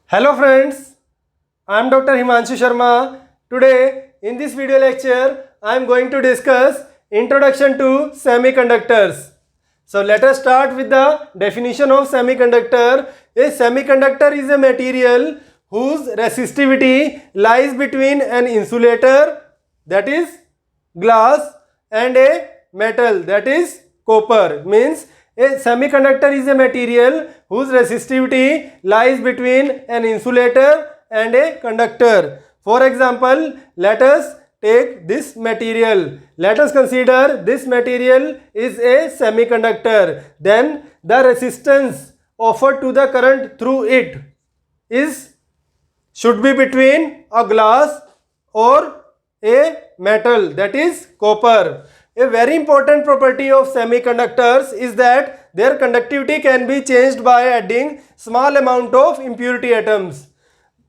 Hello friends, I am Dr. Himanshu Sharma. Today in this video lecture I am going to discuss Introduction to Semiconductors. So let us start with the definition of semiconductor. A semiconductor is a material whose resistivity lies between an insulator, that is glass, and a metal, that is copper. Means a semiconductor is a material whose resistivity lies between an insulator and a conductor. For example, let us take this material. Let us consider this material is a semiconductor. Then the resistance offered to the current through it should be between a glass or a metal, that is copper. A very important property of semiconductors is that their conductivity can be changed by adding small amount of impurity atoms.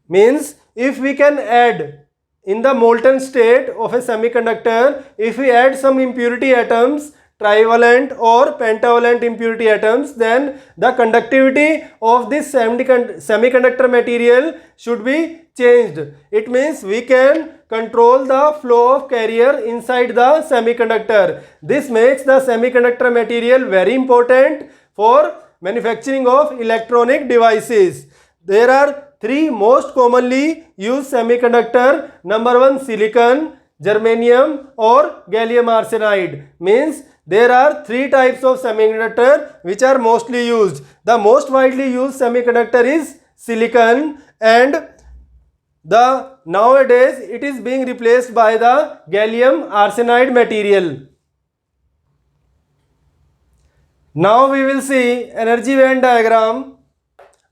Means if we can add in the molten state of a semiconductor, if we add some impurity atoms, trivalent or pentavalent impurity atoms, then the conductivity of this semiconductor material should be changed. It means we can control the flow of carrier inside the semiconductor. This makes the semiconductor material very important for manufacturing of electronic devices. There are three most commonly used semiconductor. Number one, silicon, germanium or gallium arsenide. Means there are three types of semiconductor which are mostly used. The most widely used semiconductor is silicon, and nowadays it is being replaced by the gallium arsenide material. Now we will see energy band diagram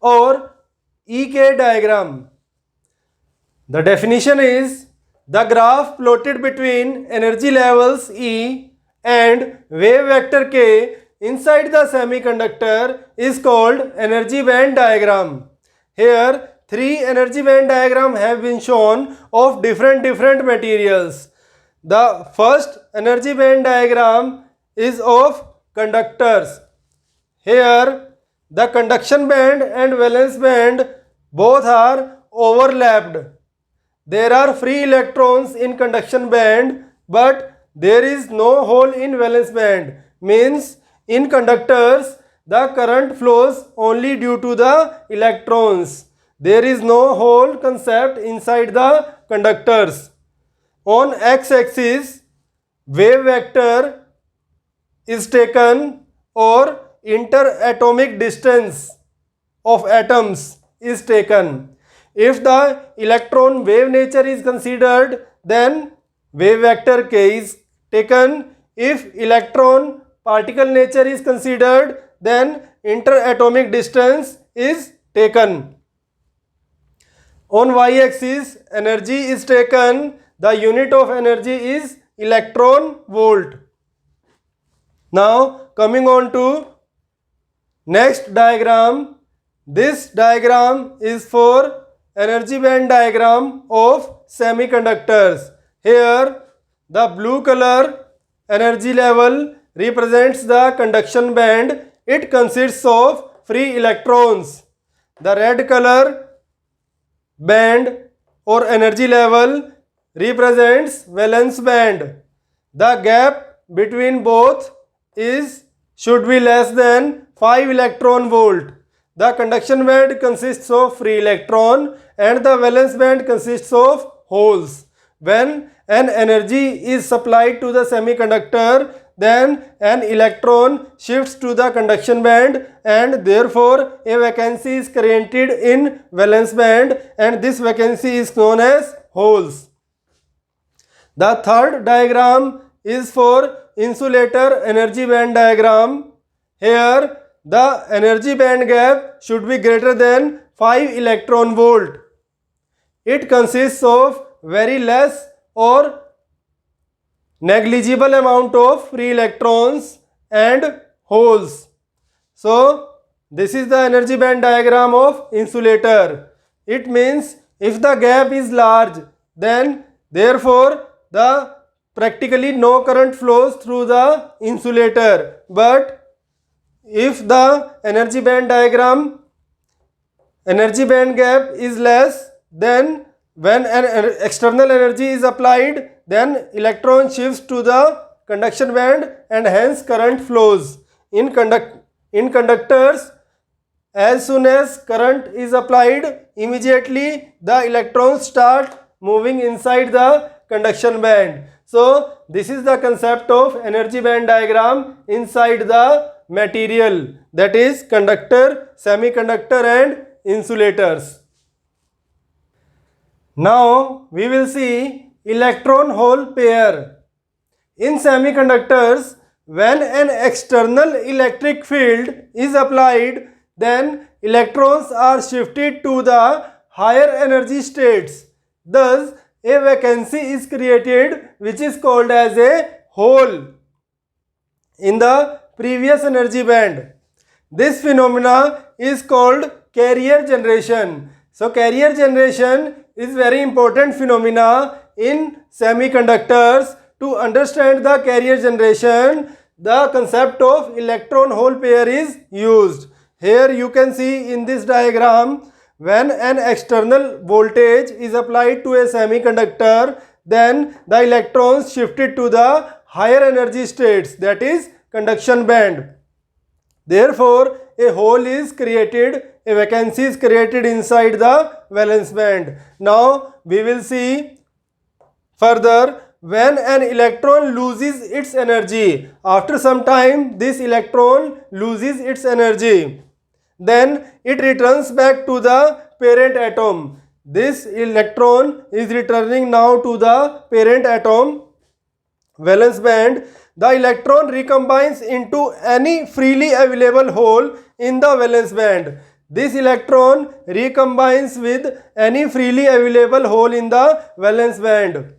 or EK diagram. The definition is the graph plotted between energy levels E and wave vector K inside the semiconductor is called energy band diagram. Here three energy band diagrams have been shown of different materials. The first energy band diagram is of conductors. Here the conduction band and valence band both are overlapped. There are free electrons in conduction band, but there is no hole in valence band. Means in conductors the current flows only due to the electrons. There is no hole concept inside the conductors. On x-axis wave vector is taken, or interatomic distance of atoms is taken. If the electron wave nature is considered, then wave vector k is taken. If electron particle nature is considered, then interatomic distance is taken. On y-axis energy is taken. The unit of energy is electron volt. Now coming on to next diagram. This diagram is for energy band diagram of semiconductors. Here the blue color energy level represents the conduction band. It consists of free electrons. The red color band or energy level represents valence band. The gap between both should be less than 5 electron volt. The conduction band consists of free electron and the valence band consists of holes. When an energy is supplied to the semiconductor, then an electron shifts to the conduction band and therefore a vacancy is created in valence band, and this vacancy is known as holes. The third diagram is for insulator energy band diagram. Here the energy band gap should be greater than 5 electron volt. It consists of very less or negligible amount of free electrons and holes. So this is the energy band diagram of insulator. It means if the gap is large, then therefore the practically no current flows through the insulator. But if the energy band diagram energy band gap is less, then when an external energy is applied, then electron shifts to the conduction band and hence current flows. In conductors, as soon as current is applied, immediately the electrons start moving inside the conduction band. So this is the concept of energy band diagram inside the material, that is conductor, semiconductor and insulators. Now we will see electron hole pair. In semiconductors, when an external electric field is applied, then electrons are shifted to the higher energy states. Thus, a vacancy is created which is called as a hole in the previous energy band. This phenomena is called carrier generation. So carrier generation is very important phenomena in semiconductors. To understand the carrier generation, the concept of electron hole pair is used. Here you can see in this diagram, when an external voltage is applied to a semiconductor, then the electrons shifted to the higher energy states, that is conduction band. Therefore, a hole is created, a vacancy is created inside the valence band. Now we will see further, when an electron loses its energy, after some time this electron loses its energy, then it returns back to the parent atom. This electron is returning now to the parent atom valence band. The electron recombines into any freely available hole in the valence band. This electron recombines with any freely available hole in the valence band.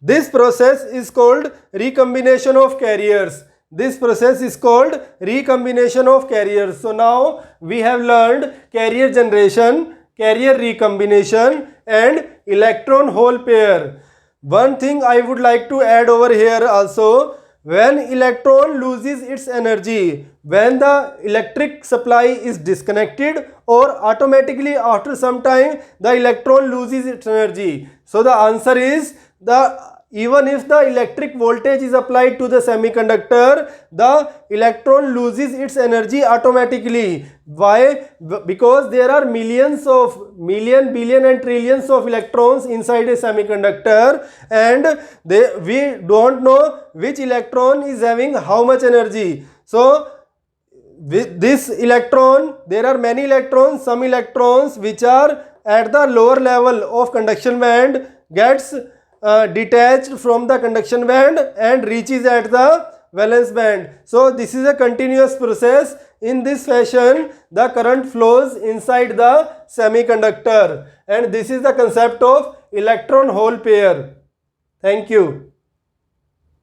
This process is called recombination of carriers. This process is called recombination of carriers. So now we have learned carrier generation, carrier recombination and electron hole pair. One thing I would like to add over here also, when electron loses its energy, when the electric supply is disconnected or automatically after some time the electron loses its energy. So the answer is, even if the electric voltage is applied to the semiconductor, the electron loses its energy automatically. Why? Because there are million, billion and trillions of electrons inside a semiconductor, and we don't know which electron is having how much energy. So with this electron, there are many electrons. Some electrons which are at the lower level of conduction band gets detached from the conduction band and reaches at the valence band. So this is a continuous process. In this fashion, the current flows inside the semiconductor, and this is the concept of electron hole pair. Thank you.